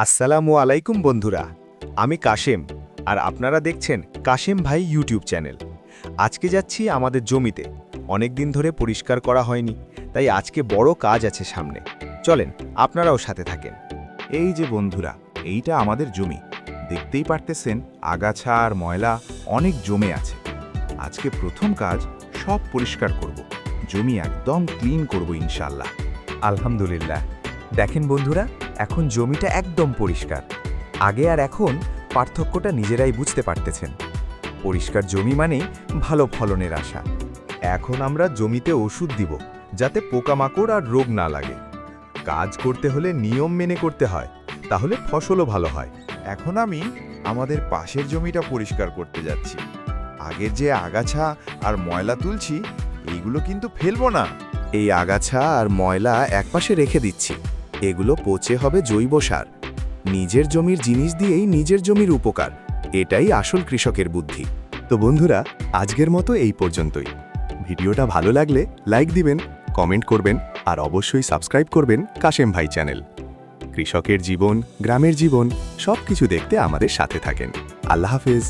আসসালামু আলাইকুম বন্ধুরা, আমি কাশেম আর আপনারা দেখছেন কাশেম ভাই ইউটিউব চ্যানেল। আজকে যাচ্ছি আমাদের জমিতে। অনেক দিন ধরে পরিষ্কার করা হয়নি, তাই আজকে বড় কাজ আছে সামনে। চলেন, আপনারাও সাথে থাকেন। এই যে বন্ধুরা, এইটা আমাদের জমি। দেখতেই পারতেছেন আগাছা আর ময়লা অনেক জমে আছে। আজকে প্রথম কাজ সব পরিষ্কার করব, জমি একদম ক্লিন করব ইনশাআল্লাহ। আলহামদুলিল্লাহ। দেখেন বন্ধুরা, এখন জমিটা একদম পরিষ্কার। আগে আর এখন পার্থক্যটা নিজেরাই বুঝতে পারতেছেন। পরিষ্কার জমি মানেই ভালো ফলনের আশা। এখন আমরা জমিতে ওষুধ দিব, যাতে পোকামাকড় আর রোগ না লাগে। কাজ করতে হলে নিয়ম মেনে করতে হয়, তাহলে ফসলও ভালো হয়। এখন আমি আমাদের পাশের জমিটা পরিষ্কার করতে যাচ্ছি। আগের যে আগাছা আর ময়লা তুলছি, এইগুলো কিন্তু ফেলবো না। এই আগাছা আর ময়লা একপাশে রেখে দিচ্ছি। এগুলো পচে হবে জৈব সার। নিজের জমির জিনিস দিয়েই নিজের জমির উপকার, এটাই আসল কৃষকের বুদ্ধি। তো বন্ধুরা, আজকের মতো এই পর্যন্তই। ভিডিওটা ভালো লাগলে লাইক দিবেন, কমেন্ট করবেন আর অবশ্যই সাবস্ক্রাইব করবেন কাশেম ভাই চ্যানেল। কৃষকের জীবন, গ্রামের জীবন সবকিছু দেখতে আমাদের সাথে থাকেন। আল্লাহ হাফেজ।